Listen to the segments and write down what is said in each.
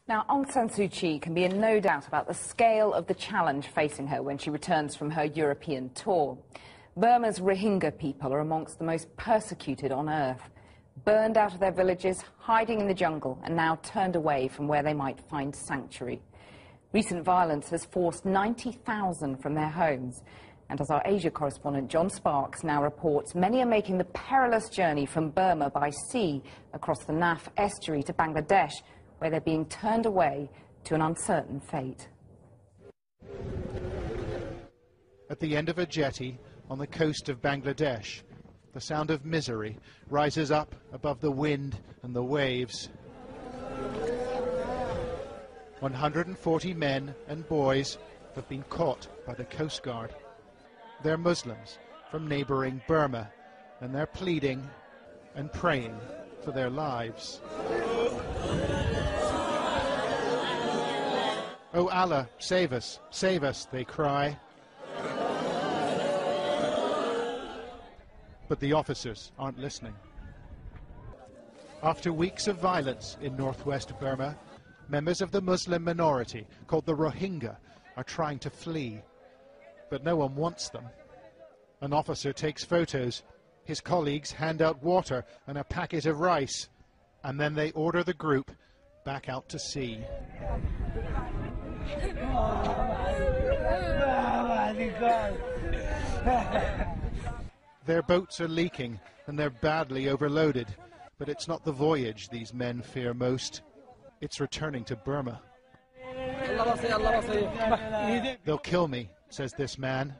Now, Aung San Suu Kyi can be in no doubt about the scale of the challenge facing her when she returns from her European tour. Burma's Rohingya people are amongst the most persecuted on earth. Burned out of their villages, hiding in the jungle, and now turned away from where they might find sanctuary. Recent violence has forced 90,000 from their homes. And as our Asia correspondent John Sparks now reports, many are making the perilous journey from Burma by sea across the Naf estuary to Bangladesh, where they're being turned away to an uncertain fate. At the end of a jetty on the coast of Bangladesh, the sound of misery rises up above the wind and the waves. 140 men and boys have been caught by the Coast Guard. They're Muslims from neighbouring Burma, and they're pleading and praying for their lives. "Oh Allah, save us, they cry. But the officers aren't listening. After weeks of violence in northwest Burma, members of the Muslim minority, called the Rohingya, are trying to flee. But no one wants them. An officer takes photos. His colleagues hand out water and a packet of rice. And then they order the group back out to sea. Their boats are leaking and they're badly overloaded. But it's not the voyage these men fear most. It's returning to Burma. "They'll kill me," says this man.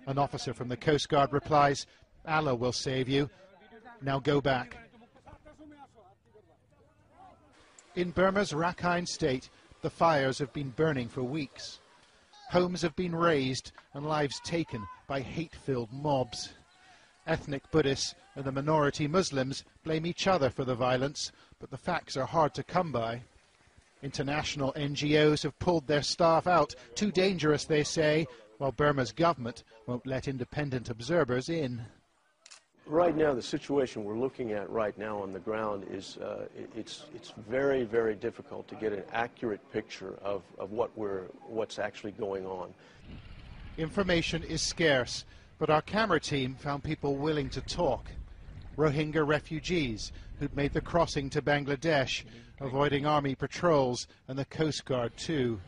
An officer from the Coast Guard replies, "Allah will save you. Now go back." In Burma's Rakhine state, the fires have been burning for weeks. Homes have been razed and lives taken by hate-filled mobs. Ethnic Buddhists and the minority Muslims blame each other for the violence, but the facts are hard to come by. International NGOs have pulled their staff out, too dangerous, they say, while Burma's government won't let independent observers in. Right now, the situation we're looking at right now on the ground is it's very, very difficult to get an accurate picture of what's actually going on. Information is scarce, but our camera team found people willing to talk. Rohingya refugees who'd made the crossing to Bangladesh, avoiding army patrols and the Coast Guard too.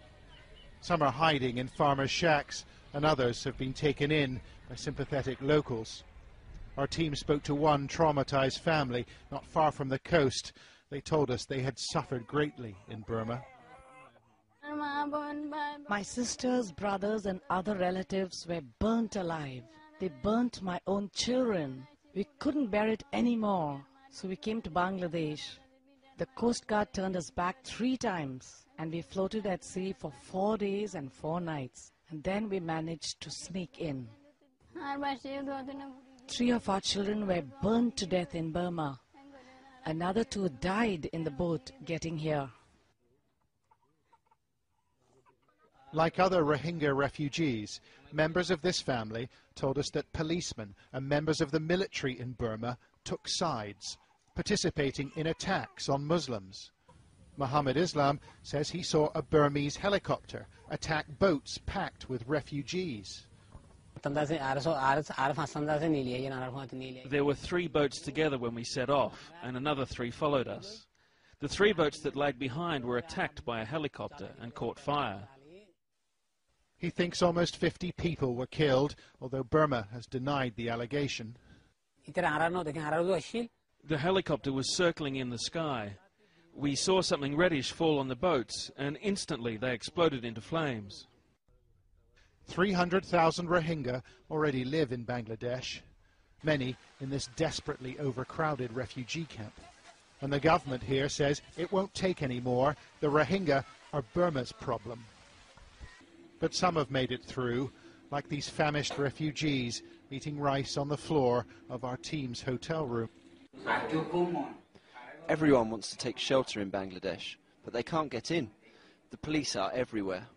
Some are hiding in farmers' shacks, and others have been taken in by sympathetic locals. Our team spoke to one traumatized family not far from the coast. They told us they had suffered greatly in Burma. "My sisters, brothers and other relatives were burnt alive. They burnt my own children. We couldn't bear it anymore, so we came to Bangladesh. The Coast Guard turned us back 3 times, and we floated at sea for 4 days and 4 nights. And then we managed to sneak in. 3 of our children were burned to death in Burma. Another 2 died in the boat getting here." Like other Rohingya refugees, members of this family told us that policemen and members of the military in Burma took sides, participating in attacks on Muslims. Muhammad Islam says he saw a Burmese helicopter attack boats packed with refugees. There were 3 boats together when we set off, and another 3 followed us. The 3 boats that lagged behind were attacked by a helicopter and caught fire. He thinks almost 50 people were killed, although Burma has denied the allegation. The helicopter was circling in the sky. We saw something reddish fall on the boats, and instantly they exploded into flames. 300,000 Rohingya already live in Bangladesh, many in this desperately overcrowded refugee camp. And the government here says it won't take any more. The Rohingya are Burma's problem. But some have made it through, like these famished refugees eating rice on the floor of our team's hotel room. Everyone wants to take shelter in Bangladesh, but they can't get in. The police are everywhere.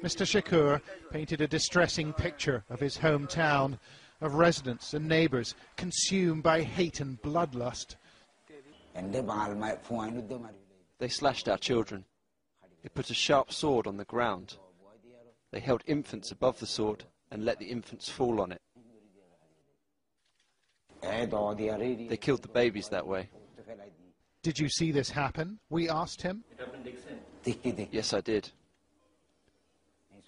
Mr. Shakur painted a distressing picture of his hometown, of residents and neighbours consumed by hate and bloodlust. They slashed our children. They put a sharp sword on the ground. They held infants above the sword and let the infants fall on it. They killed the babies that way. Did you see this happen? We asked him. Yes, I did.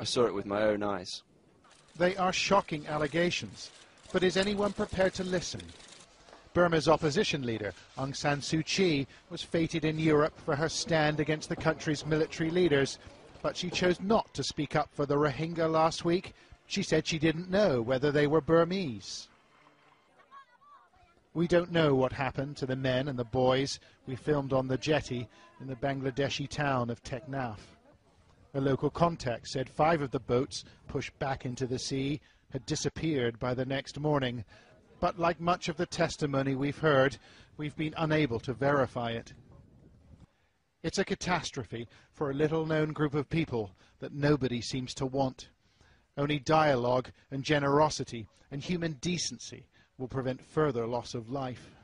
I saw it with my own eyes. They are shocking allegations, but is anyone prepared to listen? Burma's opposition leader, Aung San Suu Kyi, was feted in Europe for her stand against the country's military leaders, but she chose not to speak up for the Rohingya last week. She said she didn't know whether they were Burmese. We don't know what happened to the men and the boys we filmed on the jetty in the Bangladeshi town of Teknaf. A local contact said 5 of the boats pushed back into the sea had disappeared by the next morning. But like much of the testimony we've heard, we've been unable to verify it. It's a catastrophe for a little-known group of people that nobody seems to want. Only dialogue and generosity and human decency will prevent further loss of life.